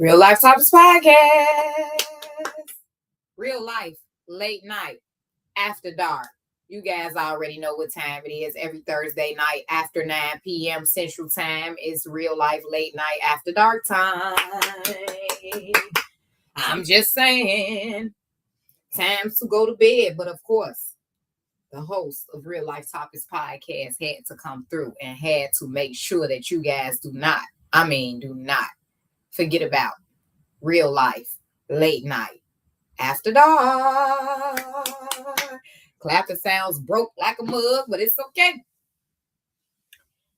Real Life Topics Podcast. Real life, late night, after dark. You guys already know what time it is. Every Thursday night after 9 p.m. Central Time is real life, late night, after dark time. I'm just saying, time to go to bed. But of course, the host of Real Life Topics Podcast had to come through and had to make sure that you guys do not forget about real life, late night, after dark. Clapping sounds broke like a mug, but it's okay.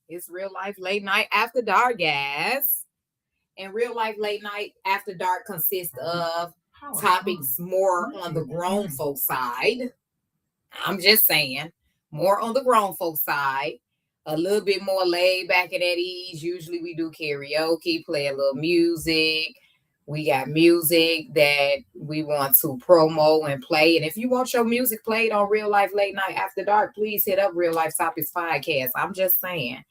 It's real life, late night, after dark, guys. And real life, late night, after dark consists of topics more on the grown folk side. I'm just saying, more on the grown folk side. A little bit more laid back and at ease. Usually we do karaoke, play a little music. We got music that we want to promo and play. And if you want your music played on Real Life Late Night After Dark, please hit up Real Life Topics Podcast. I'm just saying.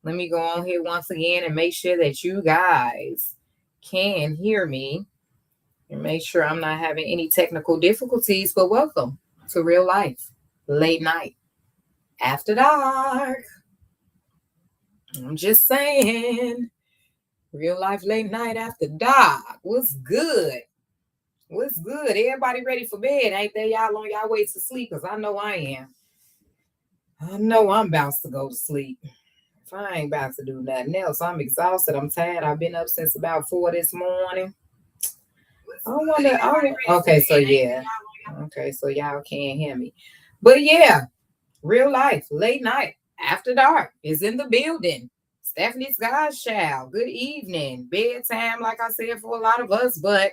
Let me go on here once again and make sure that you guys can hear me. And make sure I'm not having any technical difficulties. But welcome to Real Life Late Night After Dark. I'm just saying. Real life, late night, after dark. What's good? What's good? Everybody ready for bed? Ain't they? Y'all on y'all way to sleep? Because I know I am. I know I'm about to go to sleep. If I ain't about to do nothing else, I'm exhausted. I'm tired. I've been up since about 4 this morning. Okay, so yeah. Okay, so y'all can't hear me. But yeah, real life, late night, after dark is in the building. Stephanie's Godchild. Good evening. Bedtime, like I said, for a lot of us, but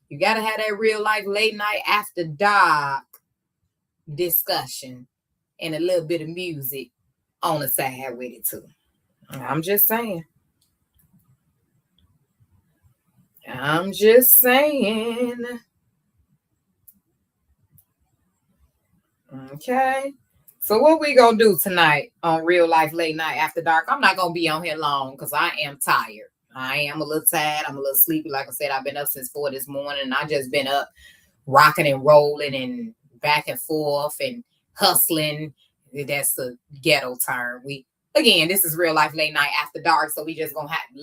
you got to have that real life late night after dark discussion and a little bit of music on the side with it, too. I'm just saying. I'm just saying. Okay. So what we gonna do tonight on Real Life Late Night After Dark? I'm not gonna be on here long because I am tired. I am a little tired. I'm a little sleepy. Like I said, I've been up since 4 this morning, and I just been up rocking and rolling and back and forth and hustling. That's the ghetto term. This is Real Life Late Night After Dark, so we just gonna have to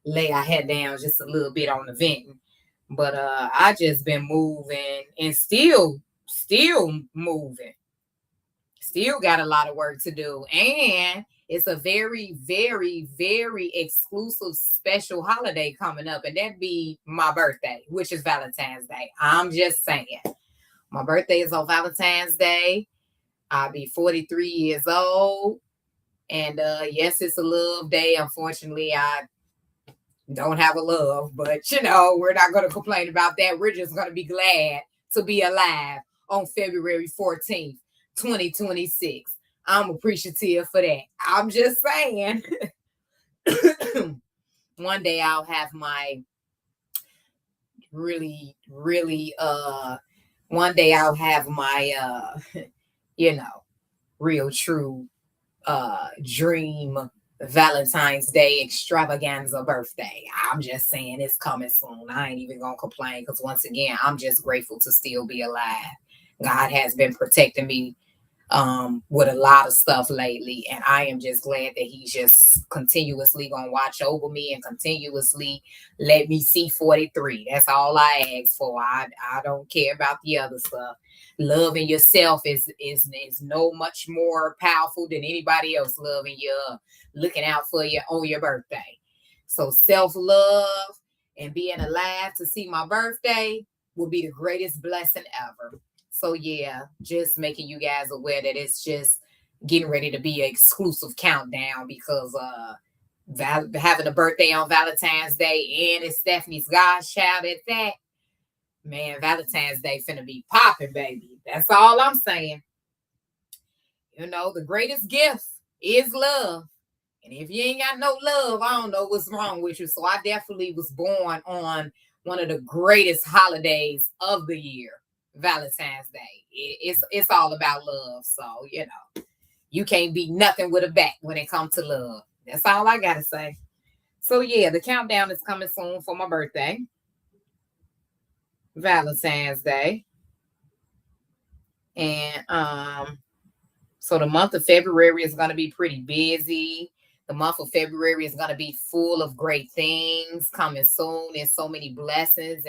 lay our head down just a little bit on the venting. But I just been moving and still moving. Still got a lot of work to do. And it's a very, very, very exclusive special holiday coming up. And that'd be my birthday, which is Valentine's Day. I'm just saying. My birthday is on Valentine's Day. I'll be 43 years old. And yes, it's a love day. Unfortunately, I don't have a love. But, we're not going to complain about that. We're just going to be glad to be alive on February 14th. 2026. I'm appreciative for that. I'm just saying. One day I'll have my real true dream Valentine's Day extravaganza birthday. I'm just saying it's coming soon. I ain't even gonna complain because once again, I'm just grateful to still be alive. God has been protecting me with a lot of stuff lately, and I am just glad that he's just continuously gonna watch over me and continuously let me see 43. That's all I ask for. I don't care about the other stuff. Loving yourself is no much more powerful than anybody else loving you, looking out for you on your birthday. So self-love and being alive to see my birthday will be the greatest blessing ever. So yeah, just making you guys aware that it's just getting ready to be an exclusive countdown because having a birthday on Valentine's Day and it's Stephanie's Godchild at that. Man, Valentine's Day finna be popping, baby. That's all I'm saying. The greatest gift is love. And if you ain't got no love, I don't know what's wrong with you. So I definitely was born on one of the greatest holidays of the year. Valentine's Day. It's all about love. So, you can't beat nothing with a bat when it comes to love. That's all I gotta say. So yeah, the countdown is coming soon for my birthday, Valentine's Day. And so the month of February is going to be pretty busy. The month of February is going to be full of great things coming soon. There's so many blessings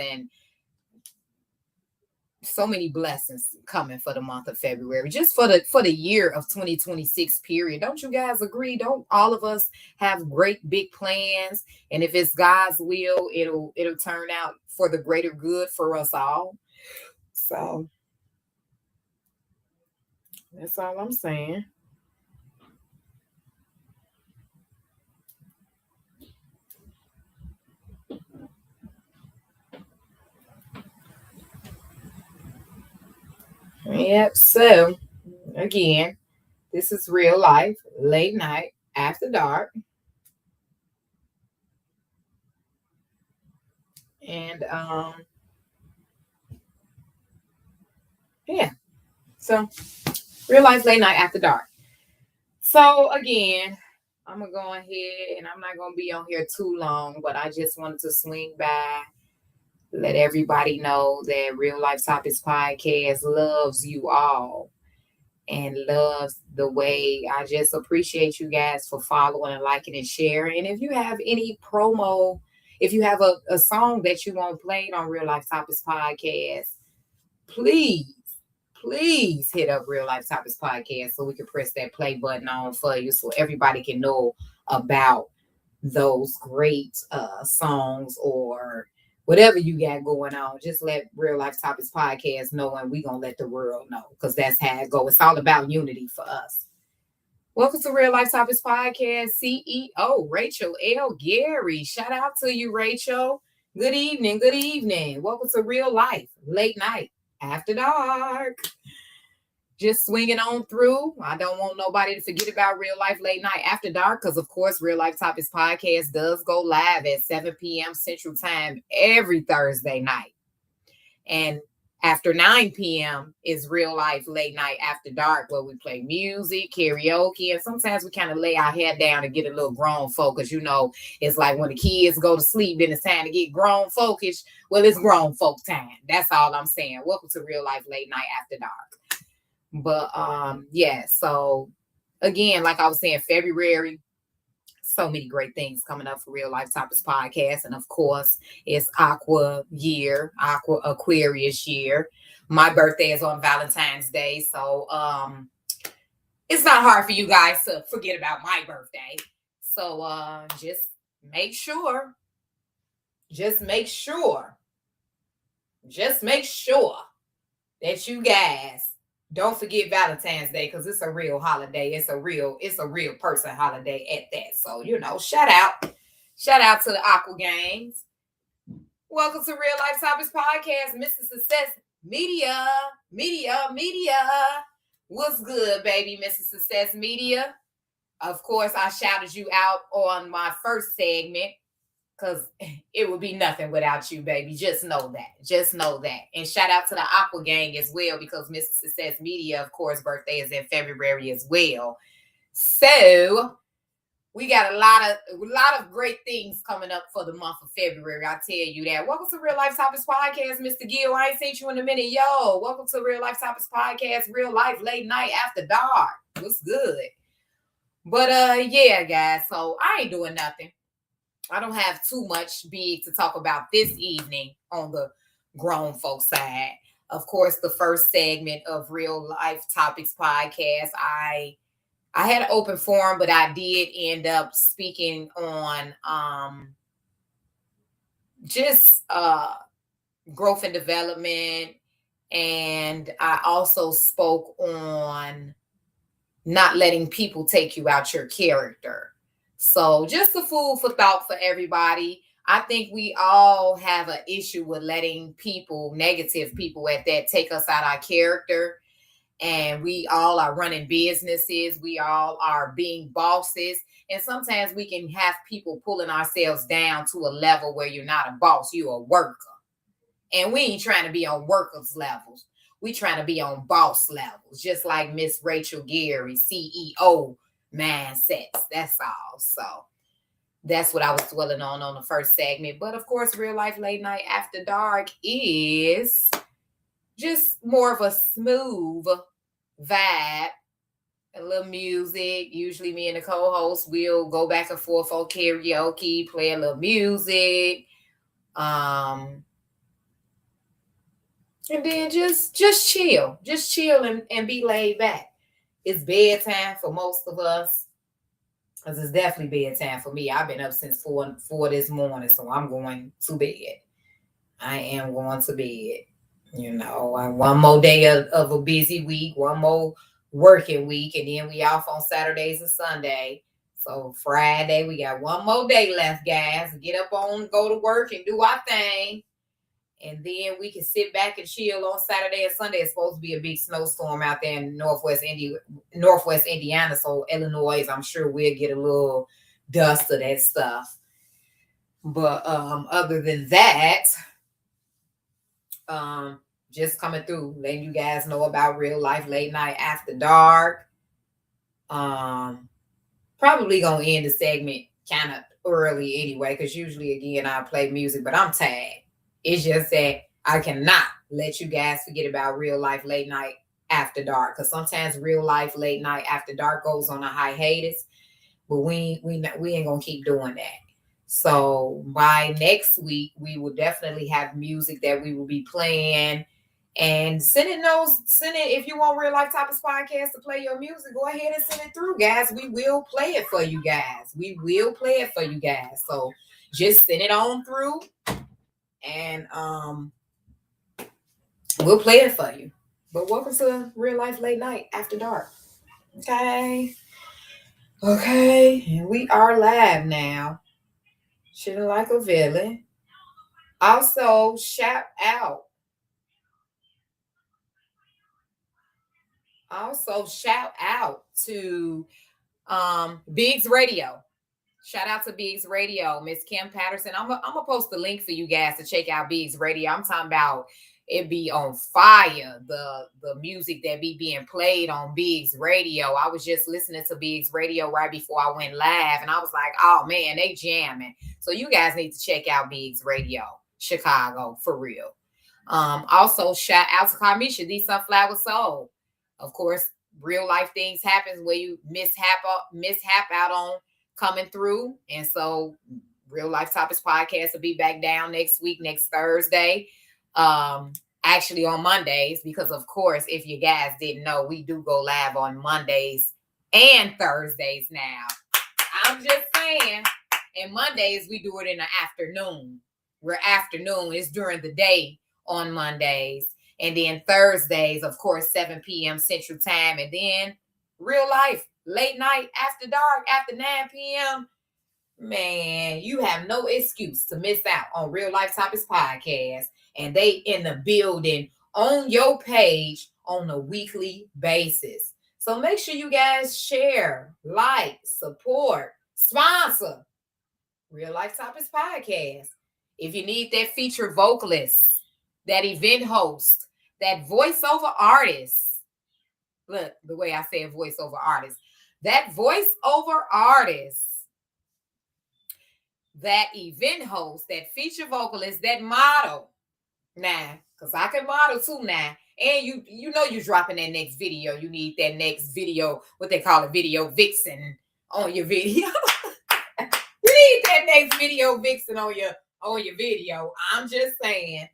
coming for the month of February, just for the year of 2026 period. Don't you guys agree? Don't all of us have great big plans? And if it's God's will, it'll turn out for the greater good for us all. So that's all I'm saying. Yep. So again, this is real life, late night, after dark. And yeah. So real life, late night, after dark. So again, I'm gonna go ahead and I'm not gonna be on here too long, but I just wanted to swing by, let everybody know that Real Life Topics Podcast loves you all and loves the way. I just appreciate you guys for following and liking and sharing. And if you have any promo, if you have a song that you want played on Real Life Topics Podcast, please, please hit up Real Life Topics Podcast so we can press that play button on for you so everybody can know about those great songs or whatever you got going on. Just let Real Life Topics Podcast know, and we gonna let the world know, because that's how it goes. It's all about unity for us. Welcome to Real Life Topics Podcast, CEO Rachel L. Gary. Shout out to you, Rachel. Good evening. Good evening. Welcome to Real Life Late Night After Dark. Just swinging on through. I don't want nobody to forget about Real Life Late Night After Dark, because, of course, Real Life Topics Podcast does go live at 7 p.m. Central Time every Thursday night. And after 9 p.m. is Real Life Late Night After Dark, where we play music, karaoke, and sometimes we kind of lay our head down and get a little grown folk, because, you know, it's like when the kids go to sleep, then it's time to get grown folkish. Well, it's grown folk time. That's all I'm saying. Welcome to Real Life Late Night After Dark. But yeah, so again, like I was saying, February, so many great things coming up for Real Life Topics Podcast. And of course, it's Aqua Aquarius year. My birthday is on Valentine's Day. So it's not hard for you guys to forget about my birthday. So just make sure that you guys don't forget Valentine's Day, because it's a real holiday. It's a real person holiday at that. So, you know, shout out to the Aqua Gangs. Welcome to Real Life Topics Podcast, Mr. Success Media. What's good, baby, Mr. Success Media? Of course, I shouted you out on my first segment, because it would be nothing without you, baby. Just know that. And shout out to the Aqua Gang as well, because Mr. Success Media, of course, birthday is in February as well. So we got a lot of great things coming up for the month of February. I tell you that. Welcome to Real Life Topics Podcast, Mr. Gill. I ain't seen you in a minute. Yo, welcome to Real Life Topics Podcast, Real Life Late Night After Dark. What's good? But yeah, guys. So I ain't doing nothing. I don't have too much big to talk about this evening on the grown folk side. Of course, the first segment of Real Life Topics Podcast, I had an open forum, but I did end up speaking on just growth and development. And I also spoke on not letting people take you out your character. So just a food for thought for everybody. I think we all have an issue with letting people, negative people at that, take us out our character. And we all are running businesses. We all are being bosses. And sometimes we can have people pulling ourselves down to a level where you're not a boss, you're a worker. And we ain't trying to be on workers levels. We trying to be on boss levels, just like Miss Rachel Gary, CEO mindsets. That's all. So That's what I was dwelling on the first segment. But of course, Real Life Late Night After Dark is just more of a smooth vibe, a little music. Usually me and the co-host will go back and forth on karaoke, play a little music. And then just chill. Just chill and be laid back. It's bedtime for most of us. Because it's definitely bedtime for me. I've been up since 4 this morning, so I'm going to bed. I am going to bed. One more day of a busy week, one more working week, and then we off on Saturdays and Sunday. So Friday, we got one more day left, guys. Get up on, go to work and do our thing. And then we can sit back and chill on Saturday and Sunday. It's supposed to be a big snowstorm out there in Northwest Indiana. So Illinois, I'm sure we'll get a little dust of that stuff. But other than that, just coming through, letting you guys know about Real Life Late Night After Dark. Probably gonna end the segment kind of early anyway, because usually again I play music, but I'm tagged. It's just that I cannot let you guys forget about Real Life Late Night After Dark, because sometimes Real Life Late Night After Dark goes on a hiatus, but we ain't gonna keep doing that. So by next week, we will definitely have music that we will be playing. And send it if you want Real Life Topics Podcast to play your music, go ahead and send it through, guys. We will play it for you guys. So just send it on through, and we'll play it for you. But welcome to Real Life Late Night After Dark. Okay, and we are live now. Shouldn't like a villain. Also, shout out to Biggs Radio. Shout out to Biggs Radio, Miss Kim Patterson. I'm gonna post the link for you guys to check out Biggs Radio. I'm talking about it be on fire. The music that be being played on Biggs Radio. I was just listening to Biggs Radio right before I went live, and I was like, oh man, they jamming. So you guys need to check out Biggs Radio, Chicago, for real. Also shout out to Carmisha, the Sunflower Soul. Of course, real life things happen where you mishap out on coming through. And so Real Life Topics Podcast will be back down next week, next Thursday. Actually on Mondays, because of course, if you guys didn't know, we do go live on Mondays and Thursdays now. I'm just saying. And Mondays, we do it in the afternoon. It's during the day on Mondays. And then Thursdays, of course, 7 p.m. Central Time. And then Real Life Late Night After Dark, after 9 p.m. Man, you have no excuse to miss out on Real Life Topics Podcast. And they in the building on your page on a weekly basis. So make sure you guys share, like, support, sponsor Real Life Topics Podcast. If you need that featured vocalist, that event host, that voiceover artist, look, the way I say voiceover artist, that voiceover artist, that event host, that feature vocalist, that model. Now, because I can model too now. And you know you're dropping that next video. You need that next video, what they call a video vixen on your video. You need that next video vixen on your video. I'm just saying.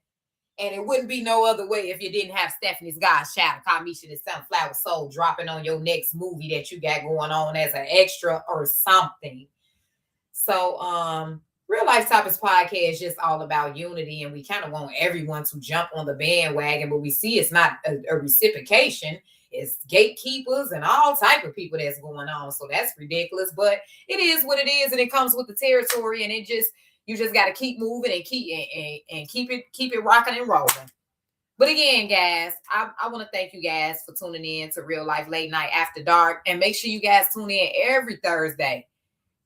And it wouldn't be no other way if you didn't have Stephanie's Godchild, Carmisha the Sunflower Soul dropping on your next movie that you got going on as an extra or something. So Real Life Topics Podcast is just all about unity, and we kind of want everyone to jump on the bandwagon, but we see it's not a reciprocation. It's gatekeepers and all type of people that's going on. So that's ridiculous, but it is what it is, and it comes with the territory, and you just got to keep moving and keep it rocking and rolling. But again, guys, I want to thank you guys for tuning in to Real Life Late Night After Dark, and make sure you guys tune in every Thursday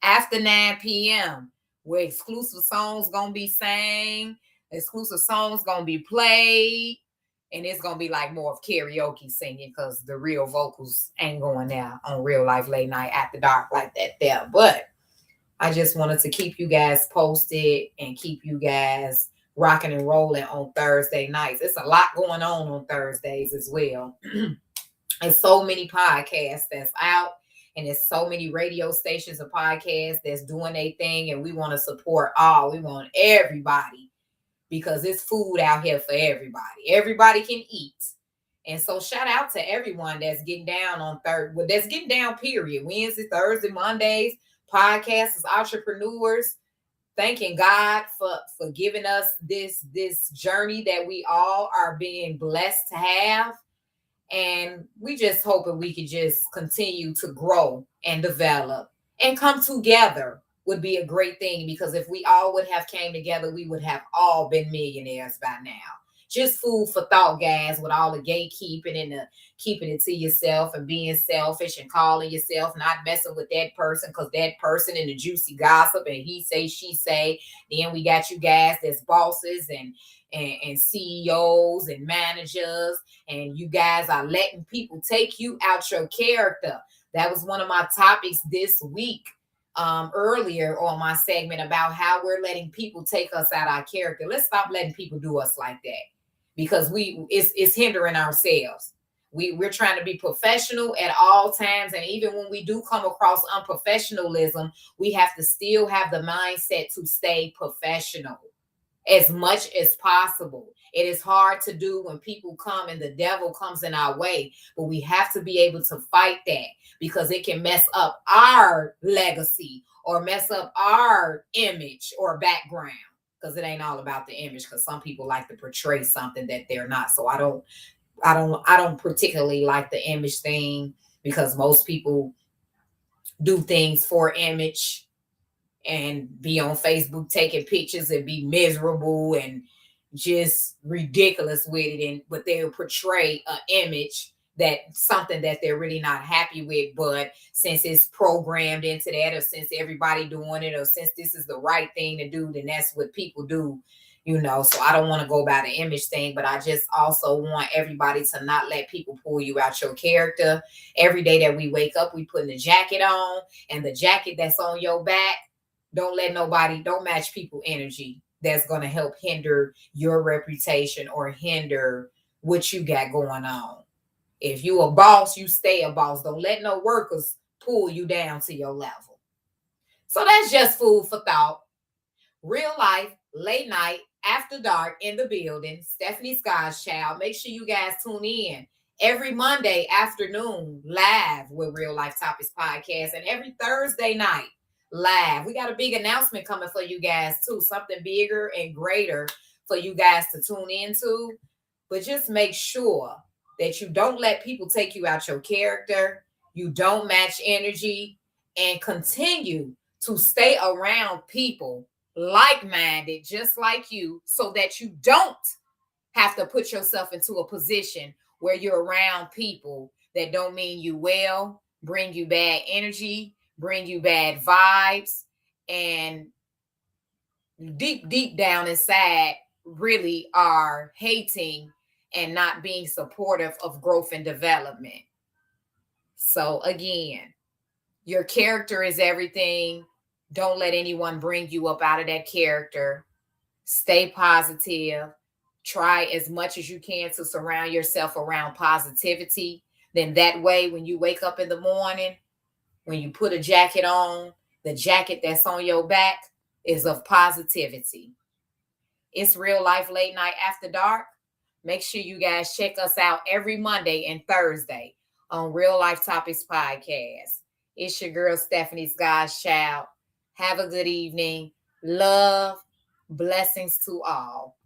after 9 p.m. where exclusive songs gonna be sang, exclusive songs gonna be played, and it's gonna be like more of karaoke singing because the real vocals ain't going there on Real Life Late Night After Dark like that there. But I just wanted to keep you guys posted and keep you guys rocking and rolling on Thursday nights. It's a lot going on Thursdays as well. And so many podcasts that's out, and there's so many radio stations of podcasts that's doing their thing, and we want to support all. We want everybody because it's food out here for everybody. Everybody can eat. And so shout out to everyone that's getting down on that's getting down, period. Wednesday, Thursday, Mondays, podcasters, entrepreneurs, thanking God for giving us this journey that we all are being blessed to have. And we just hoping we could just continue to grow and develop and come together would be a great thing, because if we all would have came together, we would have all been millionaires by now. Just food for thought, guys, with all the gatekeeping and the keeping it to yourself and being selfish and calling yourself, not messing with that person because that person and the juicy gossip and he say, she say. Then we got you guys that's bosses and CEOs and managers, and you guys are letting people take you out your character. That was one of my topics this week. Earlier on my segment about how we're letting people take us out our character. Let's stop letting people do us like that, because it's hindering ourselves. We're trying to be professional at all times, and even when we do come across unprofessionalism, we have to still have the mindset to stay professional as much as possible. It is hard to do when people come and the devil comes in our way, but we have to be able to fight that, because it can mess up our legacy or mess up our image or background, because it ain't all about the image, because some people like to portray something that they're not. So I don't particularly like the image thing, because most people do things for image and be on Facebook taking pictures and be miserable and just ridiculous with it, but they'll portray an image that something that they're really not happy with. But since it's programmed into that, or since everybody doing it, or since this is the right thing to do, then that's what people do, So I don't want to go by the image thing, but I just also want everybody to not let people pull you out your character. Every day that we wake up, we putting the jacket on, and the jacket that's on your back, don't match people energy that's going to help hinder your reputation or hinder what you got going on. If you a boss, you stay a boss. Don't let no workers pull you down to your level. So that's just food for thought. Real life, late night, after dark in the building. Stephanie Godchild. Make sure you guys tune in every Monday afternoon live with Real Life Topics Podcast, and every Thursday night live. We got a big announcement coming for you guys too, something bigger and greater for you guys to tune into. But just make sure that you don't let people take you out your character, you don't match energy, and continue to stay around people like-minded, just like you, so that you don't have to put yourself into a position where you're around people that don't mean you well, bring you bad energy, bring you bad vibes, and deep down inside really are hating and not being supportive of growth and development. So again, your character is everything. Don't let anyone bring you up out of that character. Stay positive. Try as much as you can to surround yourself around positivity. Then that way, when you wake up in the morning, when you put a jacket on, the jacket that's on your back is of positivity. It's Real Life Late Night After Dark. Make sure you guys check us out every Monday and Thursday on Real Life Topics Podcast. It's your girl, Stephanie Godchild. Have a good evening. Love, blessings to all.